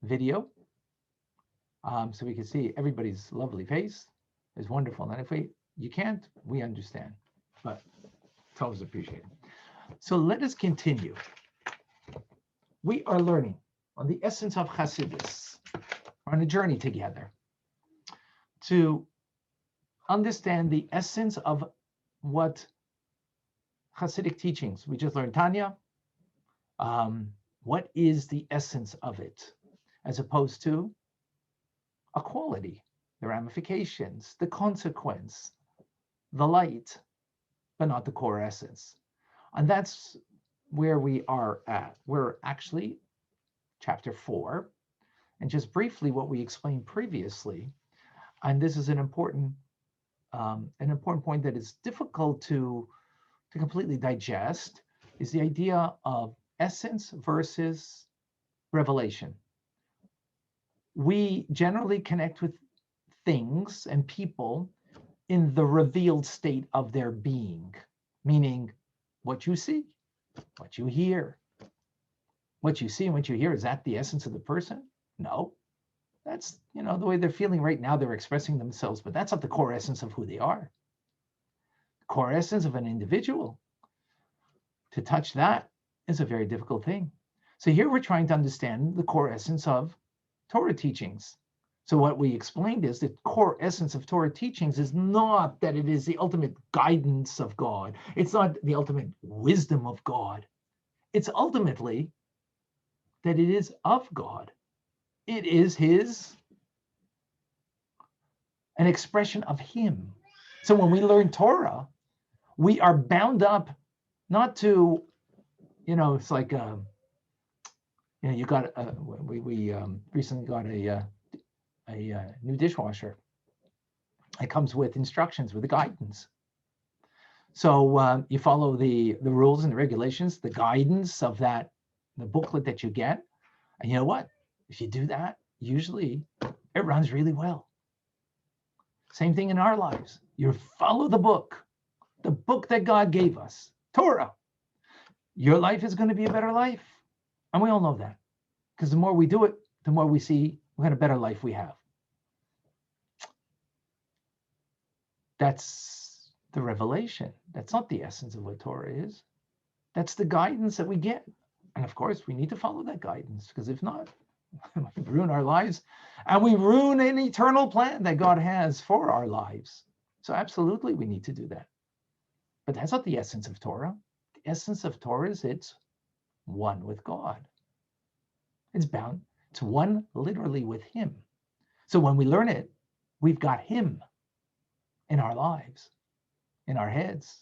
video so we can see everybody's lovely face. It's wonderful. And if you can't, we understand, but it's always appreciated. So let us continue. We are learning on the essence of Hasidus. We're on a journey together to understand the essence of what Hasidic teachings. We just learned Tanya. What is the essence of it, as opposed to a quality, the ramifications, the consequence, the light, but not the core essence. And that's where we are at. We're actually chapter 4. And just briefly what we explained previously, and this is an important point that is difficult to completely digest, is the idea of essence versus revelation. We generally connect with things and people in the revealed state of their being, meaning what you see, what you hear. What you see and what you hear, is that the essence of the person? No. That's, the way they're feeling right now, they're expressing themselves, but that's not the core essence of who they are. The core essence of an individual. To touch that is a very difficult thing. So here we're trying to understand the core essence of Torah teachings. So what we explained is the core essence of Torah teachings is not that it is the ultimate guidance of God. It's not the ultimate wisdom of God. It's ultimately that it is of God. It is an expression of him. So when we learn Torah, we are bound up not to, it's like, you got, we recently got a new dishwasher. It comes with instructions, with the guidance. So you follow the rules and the regulations, the guidance of that, the booklet that you get. And you know what? If you do that, usually it runs really well. Same thing in our lives. You follow the book that God gave us, Torah. Your life is going to be a better life. And we all know that. Because the more we do it, the more we see what kind of better life we have. That's the revelation. That's not the essence of what Torah is. That's the guidance that we get. And of course, we need to follow that guidance, because if not, we ruin our lives and we ruin an eternal plan that God has for our lives. So absolutely, we need to do that. But that's not the essence of Torah. The essence of Torah is it's one with God. It's bound. It's one literally with him. So when we learn it, we've got him in our lives, in our heads,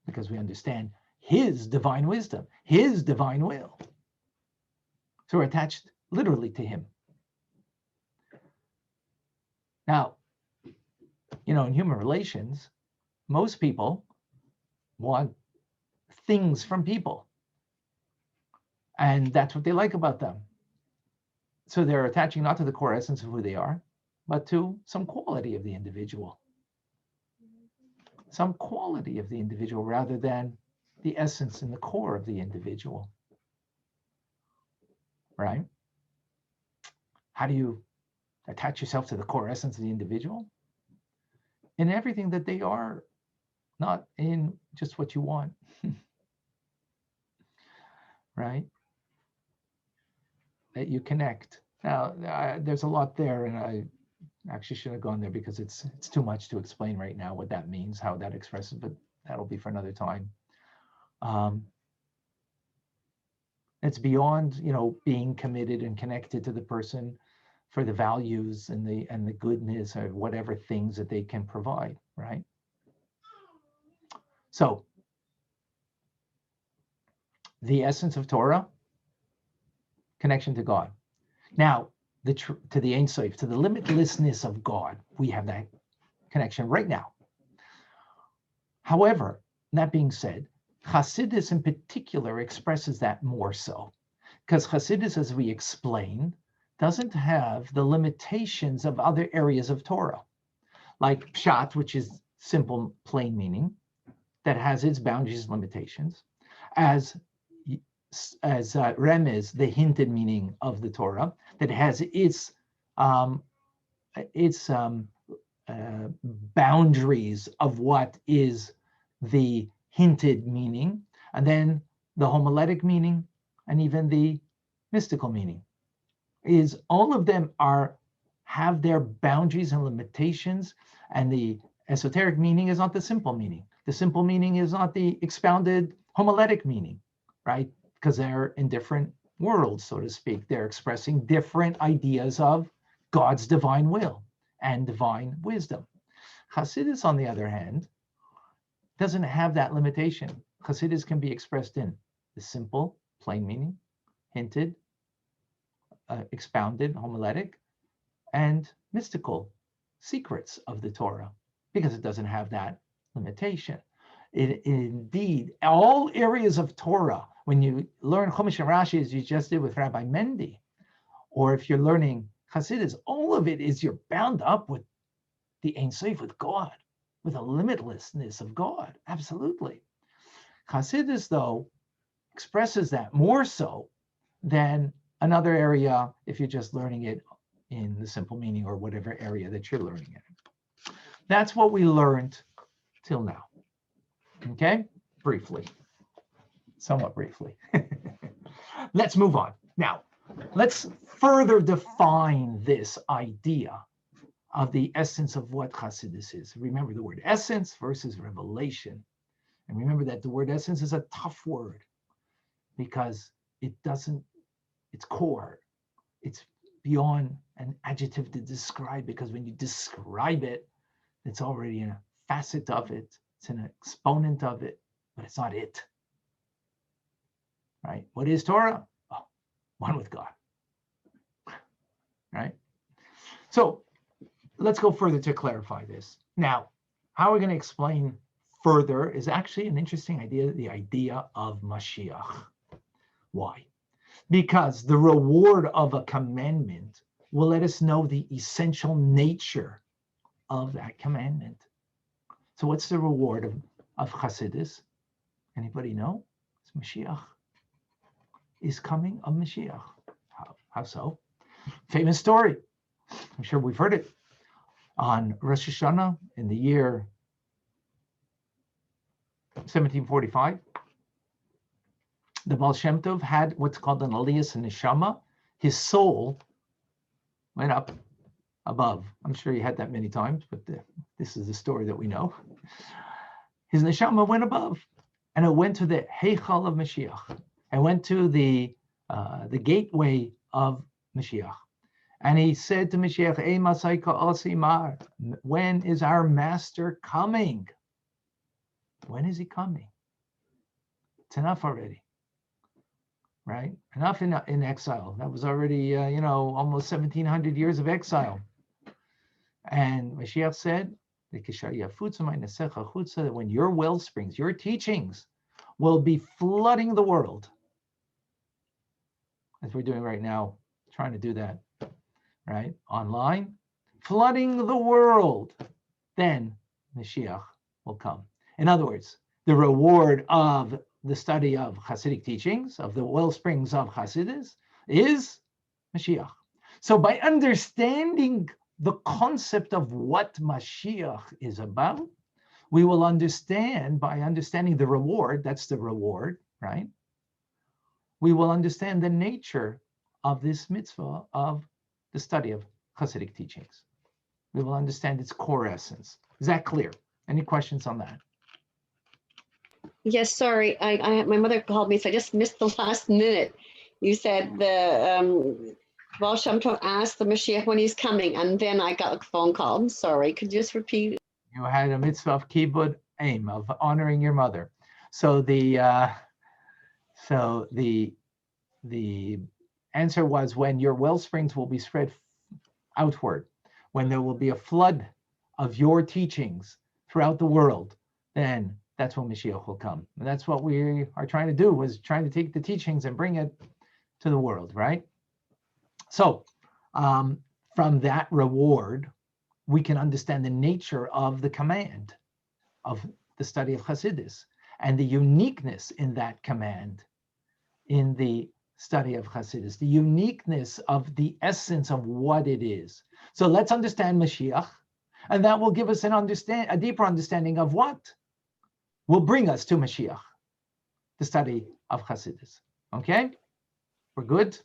because we understand his divine wisdom, his divine will. So we're attached literally to him. Now, in human relations, most people want things from people. And that's what they like about them. So they're attaching not to the core essence of who they are, but to some quality of the individual. Some quality of the individual rather than the essence and the core of the individual. Right? How do you attach yourself to the core essence of the individual? In everything that they are, not in just what you want. Right? That you connect. Now, there's a lot there, and I actually shouldn't have gone there because it's too much to explain right now what that means, how that expresses, but that'll be for another time. It's beyond, being committed and connected to the person for the values and the goodness or whatever things that they can provide, right? So the essence of Torah, connection to God. Now, to the Ein Sof, to the limitlessness of God, we have that connection right now. However, that being said, Hasidus in particular expresses that more so, because Hasidus, as we explained, doesn't have the limitations of other areas of Torah, like Pshat, which is simple, plain meaning, that has its boundaries and limitations, as remez, the hinted meaning of the Torah, that has its boundaries of what is the hinted meaning, and then the homiletic meaning, and even the mystical meaning. Is all of them have their boundaries and limitations, and the esoteric meaning is not the simple meaning. The simple meaning is not the expounded homiletic meaning, right? Because they're in different worlds, so to speak. They're expressing different ideas of God's divine will and divine wisdom. Hasidus, on the other hand, doesn't have that limitation. Hasidus can be expressed in the simple, plain meaning, hinted, expounded, homiletic, and mystical secrets of the Torah, because it doesn't have that limitation. Indeed, all areas of Torah, when you learn Chumash and Rashi, as you just did with Rabbi Mendy, or if you're learning Hasidus, all of it is you're bound up with the Ein Sof, with God, with the limitlessness of God. Absolutely. Hasidus, though, expresses that more so than another area if you're just learning it in the simple meaning or whatever area that you're learning it. That's what we learned till now. Okay? Briefly. Somewhat briefly. Let's move on. Now, let's further define this idea of the essence of what Hasidus is. Remember the word essence versus revelation. And remember that the word essence is a tough word because it's core. It's beyond an adjective to describe, because when you describe it, it's already in a facet of it. It's an exponent of it, but it's not it. Right? What is Torah? Oh, one with God. Right? So let's go further to clarify this. Now, how we're going to explain further is actually an interesting idea, the idea of Mashiach. Why? Because the reward of a commandment will let us know the essential nature of that commandment. So what's the reward of Hasidus? Anybody know? It's Mashiach. Is coming of Mashiach. How so? Famous story. I'm sure we've heard it. On Rosh Hashanah in the year 1745, the Baal Shem Tov had what's called an Aliyas Neshama. His soul went up above. I'm sure he had that many times, but this is the story that we know. His Neshama went above, and it went to the Heichal of Mashiach. It went to the gateway of Mashiach. And he said to Mashiach, Ei Masaika Osimar, when is our master coming? When is he coming? It's enough already, right? Enough in exile. That was already, almost 1,700 years of exile. And Mashiach said, that when your well springs, your teachings will be flooding the world, as we're doing right now, trying to do that, right? Online, flooding the world, then Mashiach will come. In other words, the reward of the study of Hasidic teachings, of the well springs of Hasidus, is Mashiach. So by understanding the concept of what Mashiach is about, we will understand, by understanding the reward, that's the reward, right? We will understand the nature of this mitzvah of the study of Hasidic teachings. We will understand its core essence. Is that clear? Any questions on that? Yes, sorry. I my mother called me, so I just missed the last minute. You said the Baal Shem Tov asked the Mashiach when he's coming, and then I got a phone call. I'm sorry. Could you just repeat? You had a mitzvah of kibud aim, of honoring your mother. So the answer was, when your well springs will be spread outward, when there will be a flood of your teachings throughout the world, then that's when Mashiach will come. And that's what we are trying to do, is trying to take the teachings and bring it to the world, right? So from that reward, we can understand the nature of the command of the study of Hasidus and the uniqueness in that command in the study of Hasidus, the uniqueness of the essence of what it is. So let's understand Mashiach, and that will give us a deeper understanding of what will bring us to Mashiach, the study of Hasidus. Okay? We're good?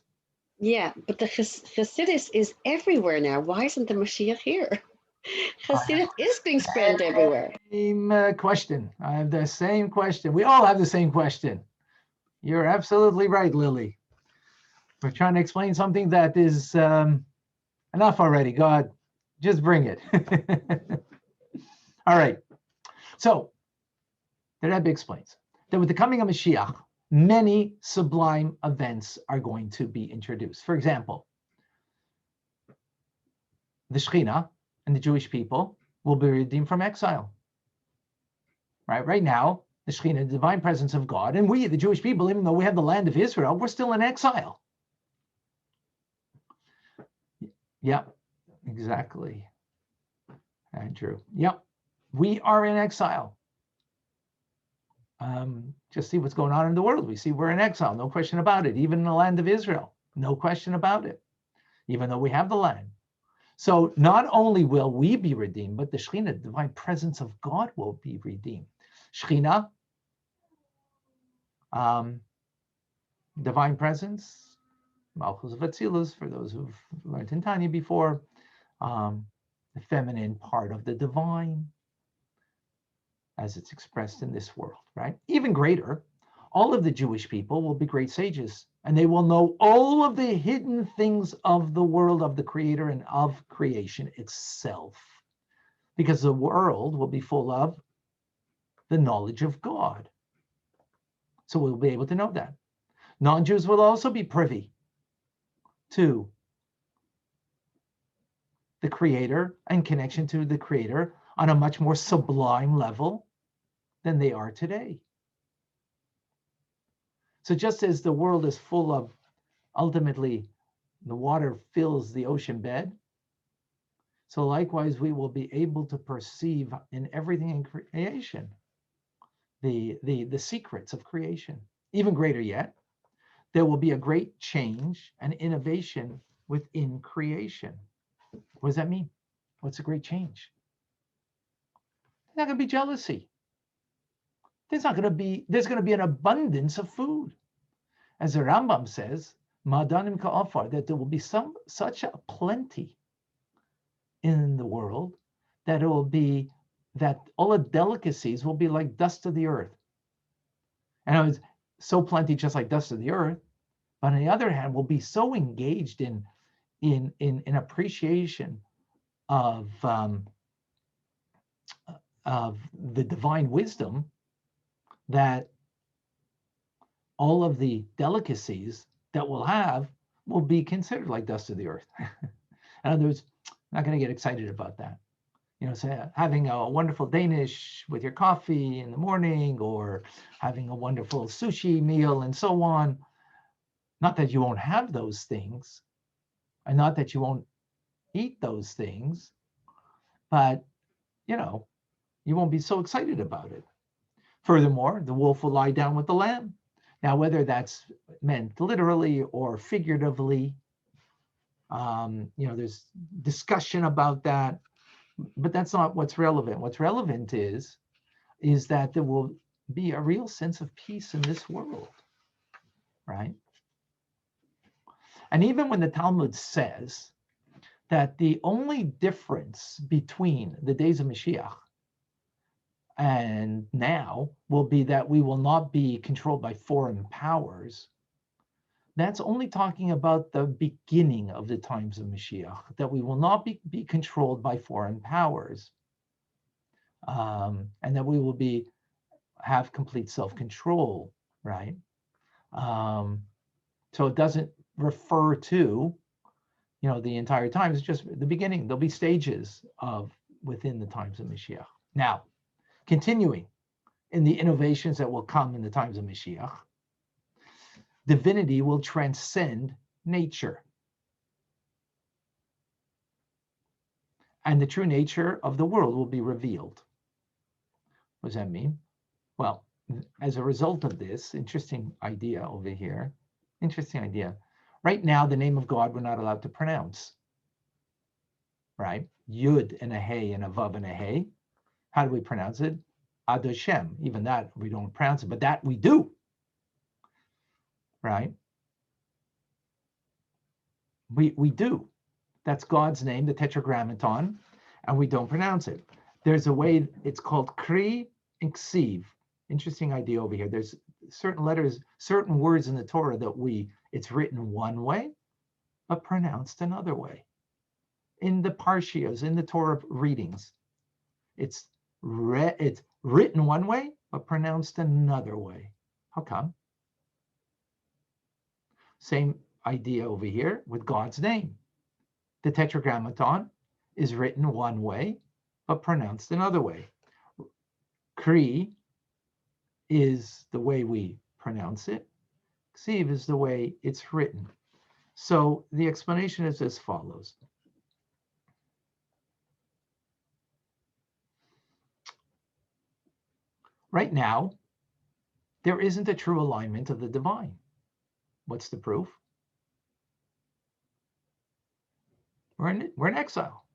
Yeah, but the Hasidus is everywhere now. Why isn't the Mashiach here? Hasidus is being spread everywhere. Same question. I have the same question. We all have the same question. You're absolutely right, Lily. We're trying to explain something that is enough already. God, just bring it. All right. So the Rebbe explains that with the coming of Mashiach, many sublime events are going to be introduced. For example, the Shekhinah and the Jewish people will be redeemed from exile. Right now, the Shekhinah, the divine presence of God, and we, the Jewish people, even though we have the land of Israel, we're still in exile. Yeah, exactly. Andrew. Yep, we are in exile. Just see what's going on in the world. We see we're in exile, no question about it. Even in the land of Israel, no question about it, even though we have the land. So not only will we be redeemed, but the Shekhinah, the divine presence of God, will be redeemed. Shekhinah, divine presence, Malchus of Atzilus, for those who've learned in Tanya before, the feminine part of the divine, as it's expressed in this world, right? Even greater, all of the Jewish people will be great sages, and they will know all of the hidden things of the world, of the Creator, and of creation itself, because the world will be full of the knowledge of God. So we'll be able to know that. Non-Jews will also be privy to the Creator and connection to the Creator on a much more sublime level than they are today. So just as the world is full of, ultimately, the water fills the ocean bed, so likewise we will be able to perceive in everything in creation the secrets of creation. Even greater yet, there will be a great change and innovation within creation. What does that mean? What's a great change? There's not going to be jealousy. There's going to be an abundance of food. As the Rambam says, Ma'adanim ka'afar, that there will be such a plenty in the world that it will be that all the delicacies will be like dust of the earth. And it was so plenty, just like dust of the earth. But on the other hand, we'll be so engaged in appreciation of the divine wisdom that all of the delicacies that we'll have will be considered like dust of the earth. In other words, I'm not going to get excited about that. You know, say having a wonderful Danish with your coffee in the morning, or having a wonderful sushi meal and so on. Not that you won't have those things, and not that you won't eat those things, but, you know, you won't be so excited about it. Furthermore, the wolf will lie down with the lamb. Now, whether that's meant literally or figuratively, there's discussion about that, but that's not what's relevant. What's relevant is that there will be a real sense of peace in this world, right? And even when the Talmud says that the only difference between the days of Mashiach and now will be that we will not be controlled by foreign powers, that's only talking about the beginning of the times of Mashiach, that we will not be controlled by foreign powers, and that we will have complete self-control, right? So it doesn't refer to, the entire time. It's just the beginning. There'll be stages within the times of Mashiach. Now, continuing in the innovations that will come in the times of Mashiach, divinity will transcend nature. And the true nature of the world will be revealed. What does that mean? Well, as a result of this, interesting idea over here, interesting idea. Right now, the name of God we're not allowed to pronounce, right? Yud and a hey and a vav and a hey. How do we pronounce it? Ad Hashem. Even that we don't pronounce it, but that we do, right? We do. That's God's name, the Tetragrammaton, and we don't pronounce it. There's a way, it's called Kri and Ksiv. Interesting idea over here. There's certain letters, certain words in the Torah that it's written one way, but pronounced another way. In the Parshias, in the Torah readings, it's written one way, but pronounced another way. How come? Same idea over here with God's name. The Tetragrammaton is written one way, but pronounced another way. Kri is the way we pronounce it. Ksiv is the way it's written. So the explanation is as follows. Right now, there isn't a true alignment of the divine. What's the proof? We're in exile.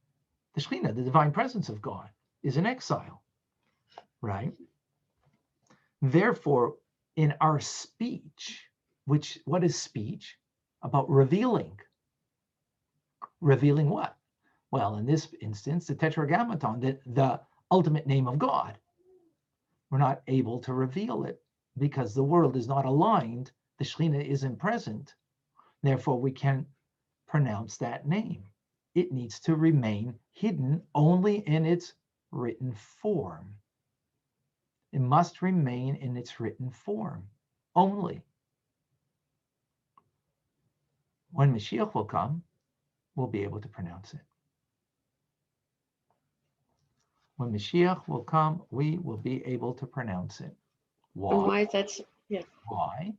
The Shekhinah, the divine presence of God, is in exile, right? Therefore, in our speech, what is speech? About revealing. Revealing what? Well, in this instance, the Tetragrammaton, the ultimate name of God. We're not able to reveal it because the world is not aligned. The Shekhinah isn't present. Therefore, we can't pronounce that name. It needs to remain hidden only in its written form. It must remain in its written form only. When Mashiach will come, we'll be able to pronounce it. When Mashiach will come, we will be able to pronounce it. Why? And why is that? Yeah. Why?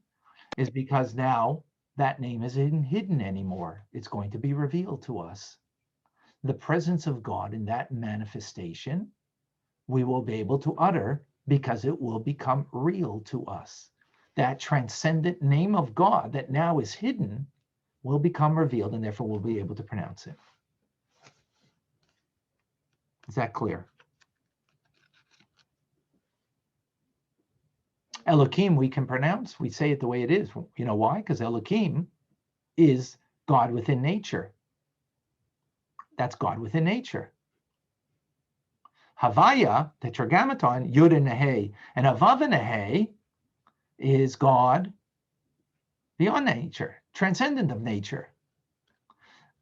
Is because now that name isn't hidden anymore. It's going to be revealed to us. The presence of God in that manifestation, we will be able to utter because it will become real to us. That transcendent name of God that now is hidden will become revealed, and therefore we'll be able to pronounce it. Is that clear? Elohim we can pronounce. We say it the way it is. You know why? Because Elohim is God within nature. That's God within nature. Havaya, Tetragrammaton, Yud and Hey, and a Vav and a Hey is God beyond nature, transcendent of nature.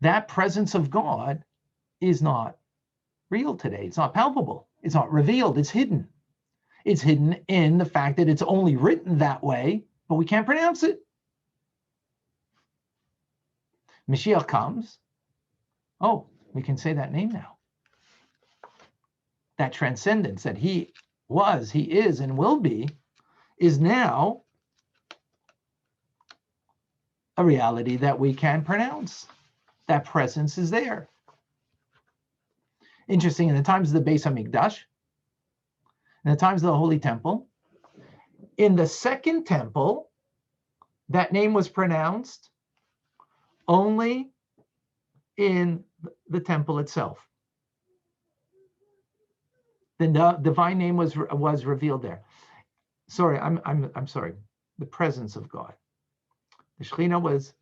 That presence of God is not real today. It's not palpable. It's not revealed. It's hidden. It's hidden in the fact that it's only written that way, but we can't pronounce it. Mashiach comes. Oh, we can say that name now. That transcendence that he was, he is, and will be, is now a reality that we can pronounce. That presence is there. Interesting, in the times of the Beis HaMikdash, in the times of the Holy Temple, in the second temple, that name was pronounced only in the temple itself. The divine name was revealed there. Sorry, I'm sorry. The presence of God. The Shekhinah was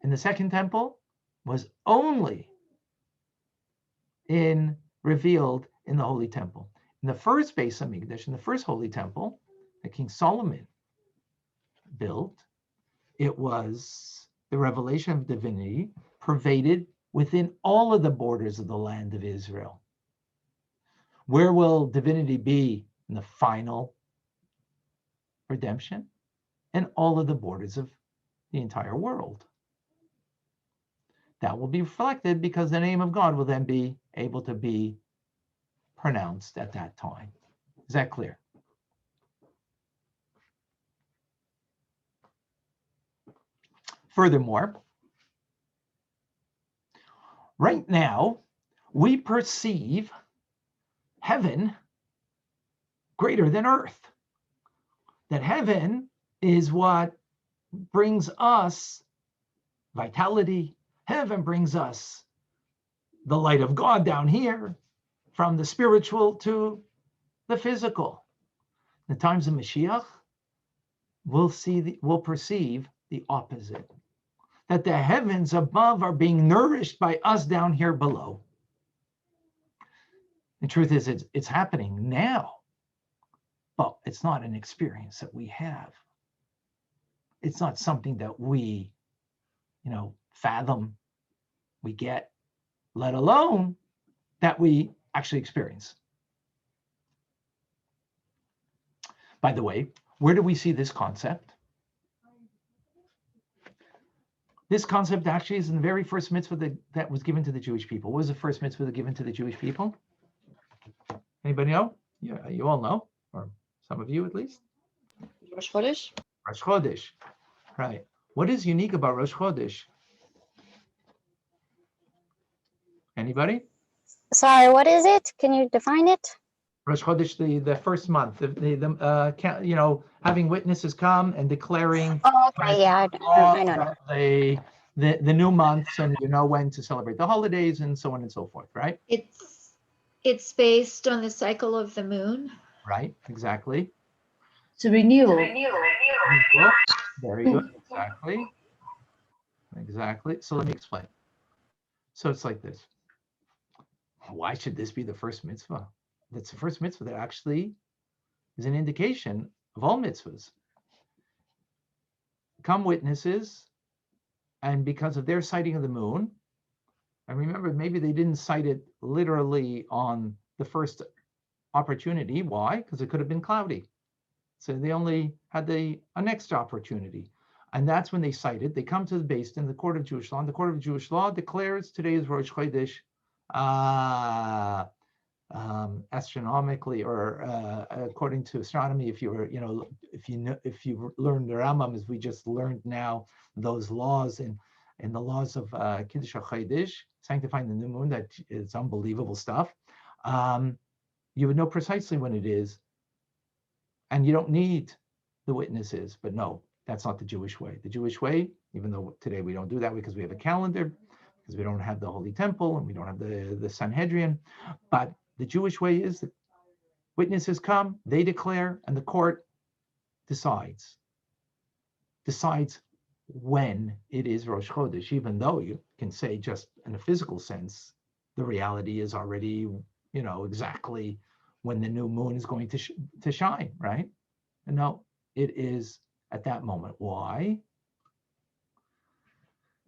in the second temple, was only revealed in the Holy Temple. In the first Beis HaMikdash, in the first Holy Temple that King Solomon built, it was the revelation of divinity pervaded within all of the borders of the land of Israel. Where will divinity be in the final redemption? In all of the borders of the entire world. That will be reflected because the name of God will then be able to be pronounced at that time. Is that clear? Furthermore, right now, we perceive heaven greater than earth. that heaven is what brings us vitality. Heaven brings us the light of God down here, from the spiritual to the physical. In the times of Mashiach, we'll perceive the opposite, that the heavens above are being nourished by us down here below. The truth is, it's happening now, but it's not an experience that we have. It's not something that we, fathom, we get, let alone that we actually experience. By the way, where do we see this concept? This concept actually is in the very first mitzvah that was given to the Jewish people. What was the first mitzvah given to the Jewish people? Anybody know? Yeah, you all know, or some of you at least. Rosh Chodesh. Rosh Chodesh, right. What is unique about Rosh Chodesh? Anybody? Sorry, what is it? Can you define it? Rosh Chodesh, the first month, having witnesses come and declaring. Oh, okay, yeah, I know. The new months, and you know when to celebrate the holidays and so on and so forth, right? It's based on the cycle of the moon. Right, exactly. It's a renewal. Very good, exactly. So let me explain. So it's like this. Why should this be the first mitzvah? That's the first mitzvah that actually is an indication of all mitzvahs. Come witnesses, and because of their sighting of the moon, and remember, maybe they didn't cite it literally on the first opportunity. Why? Because it could have been cloudy. So they only had a next opportunity. And that's when they cited. They come to the Beis Din, the court of Jewish law, and the court of Jewish law declares today is Rosh Chodesh, astronomically, or according to astronomy, if you learned the Rambam, as we just learned now, those laws in the laws of Kiddush HaChodesh, sanctifying the new moon, that is unbelievable stuff. You would know precisely when it is, and you don't need the witnesses. But no, that's not the Jewish way. The Jewish way, even though today we don't do that because we have a calendar, because we don't have the Holy Temple and we don't have the Sanhedrin, but the Jewish way is that witnesses come, they declare, and the court decides when it is Rosh Chodesh, even though you can say just in a physical sense, the reality is already, exactly when the new moon is going to shine, right? And no, it is at that moment. Why?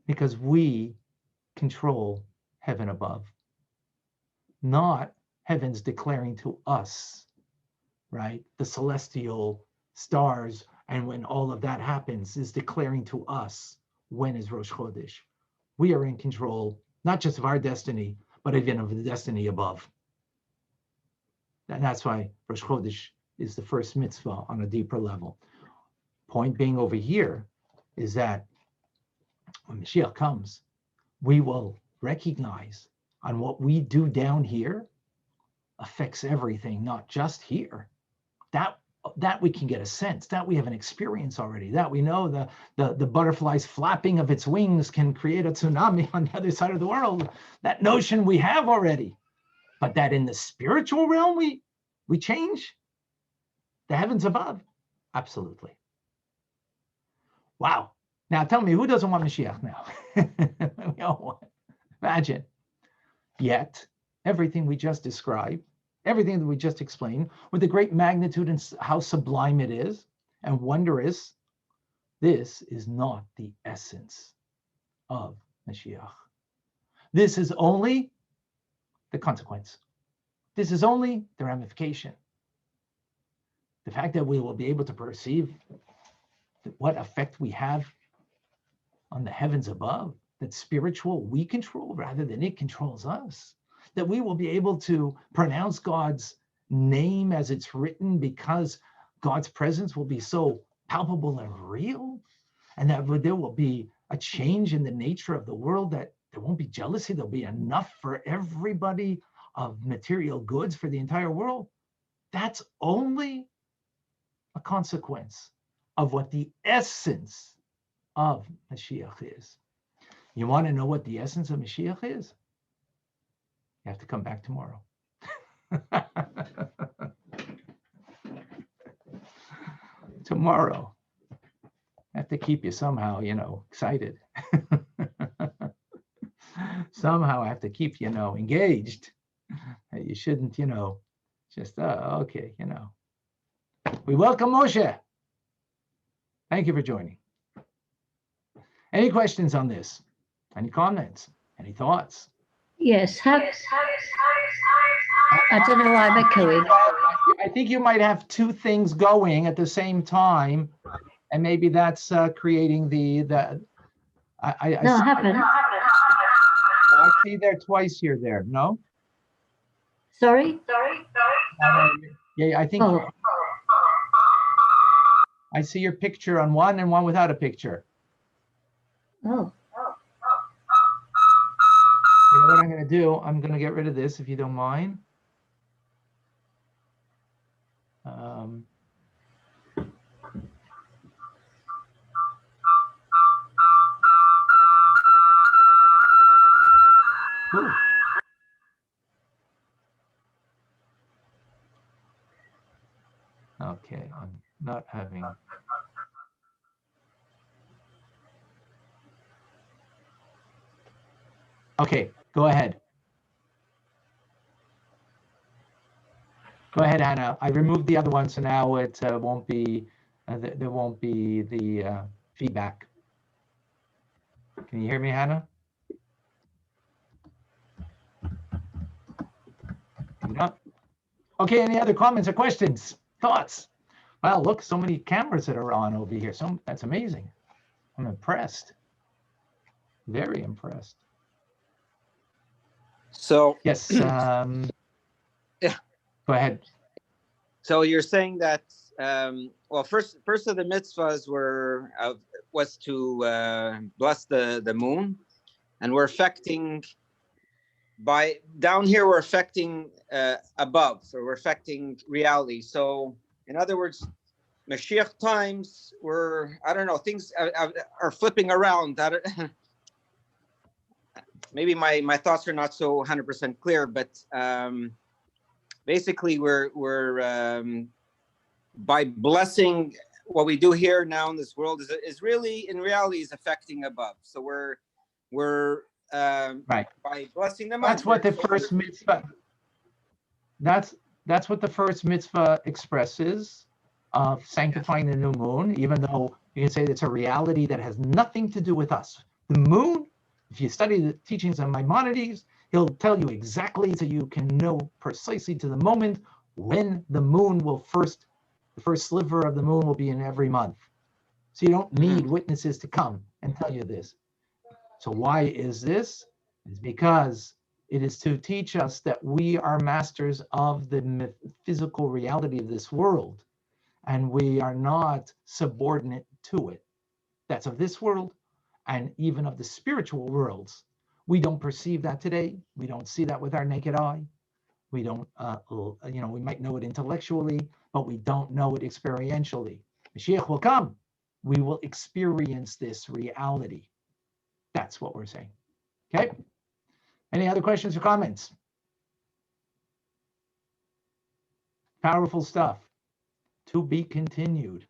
Because we control heaven above, not heavens declaring to us, right? The celestial stars, and when all of that happens, is declaring to us when is Rosh Chodesh. We are in control, not just of our destiny, but even of the destiny above. And that's why Rosh Chodesh is the first mitzvah on a deeper level. Point being over here is that when Mashiach comes, we will recognize on what we do down here affects everything, not just here. That we can get a sense, that we have an experience already, that we know the butterfly's flapping of its wings can create a tsunami on the other side of the world. That notion we have already. But that in the spiritual realm we change the heavens above? Absolutely. Wow. Now tell me, who doesn't want Mashiach now? We all want. Imagine. Yet, everything we just described, everything that we just explained, with the great magnitude and how sublime it is and wondrous, this is not the essence of Mashiach. This is only the consequence. This is only the ramification. The fact that we will be able to perceive what effect we have on the heavens above, that spiritual we control rather than it controls us, that we will be able to pronounce God's name as it's written because God's presence will be so palpable and real, and that there will be a change in the nature of the world, that there won't be jealousy, there'll be enough for everybody of material goods for the entire world. That's only a consequence of what the essence of Mashiach is. You want to know what the essence of Mashiach is? You have to come back tomorrow. Tomorrow. I have to keep you somehow, excited. Somehow I have to keep, engaged. You shouldn't, just, okay, We welcome Moshe. Thank you for joining. Any questions on this? Any comments? Any thoughts? Yes, I don't know why I'm echoing. I think you might have two things going at the same time, and maybe that's creating the. I No, I haven't. I see there twice here. There, no. Sorry? Yeah, I think Oh, I see your picture on one and one without a picture. oh, You know what I'm going to do? I'm going to get rid of this if you don't mind. Cool. Okay, I'm not having. Okay, go ahead. Go ahead, Anna. I removed the other one, so now it won't be. There won't be the feedback. Can you hear me, Hannah? No. Okay. Any other comments or questions, thoughts? Wow, look, so many cameras that are on over here. That's amazing. I'm impressed. Very impressed. So Yes. yeah. Go ahead. So you're saying that well, first of the mitzvahs was to bless the moon, and we're affecting down here. We're affecting above, so we're affecting reality. So in other words, Mashiach times I don't know, things are flipping around. Maybe my thoughts are not so 100% clear, but basically we're by blessing what we do here now in this world is really in reality is affecting above. So we're Right. By blessing them. That's what the first mitzvah. That's what the first mitzvah expresses of sanctifying the new moon, even though you can say it's a reality that has nothing to do with us. The moon, if you study the teachings of Maimonides, he'll tell you exactly so you can know precisely to the moment when the moon will the first sliver of the moon will be in every month. So you don't need witnesses to come and tell you this. So why is this? It's because it is to teach us that we are masters of the physical reality of this world, and we are not subordinate to it. That's of this world and even of the spiritual worlds. We don't perceive that today. We don't see that with our naked eye. We don't, we might know it intellectually, but we don't know it experientially. Mashiach will come. We will experience this reality. That's what we're saying. Okay. Any other questions or comments? Powerful stuff. To be continued.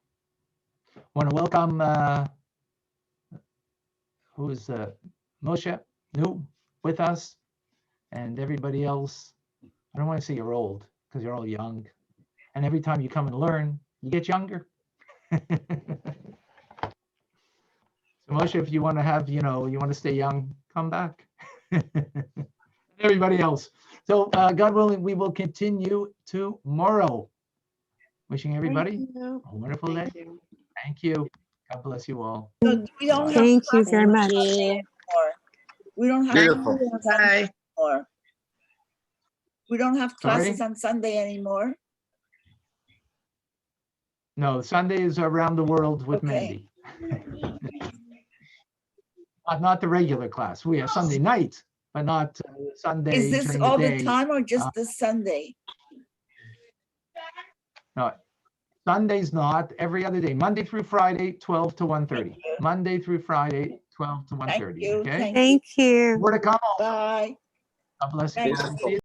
Want to welcome who is Moshe, new with us, and everybody else. I don't want to say you're old because you're all young. And every time you come and learn, you get younger. So Moshe, if you want to have, you want to stay young, come back. Everybody else. So God willing, we will continue tomorrow. Wishing everybody a wonderful day. Thank you. God bless you all. So we don't have Thank you classes very on much. Sunday anymore. We don't have Beautiful. classes on Sunday anymore. We don't have Sorry? classes on Sunday anymore. No, Sunday is around the world with Okay. Mandy. Not the regular class. We have Sunday night, but not Sunday. Is this during all day. the time or just this Sunday? No, Sunday's not, every other day, Monday through Friday, 12 to 1:30. Thank you. Monday through Friday, 12 to Thank 1:30, you. okay? Thank you. Thank you. More to come. Bye. God bless you. Thank See you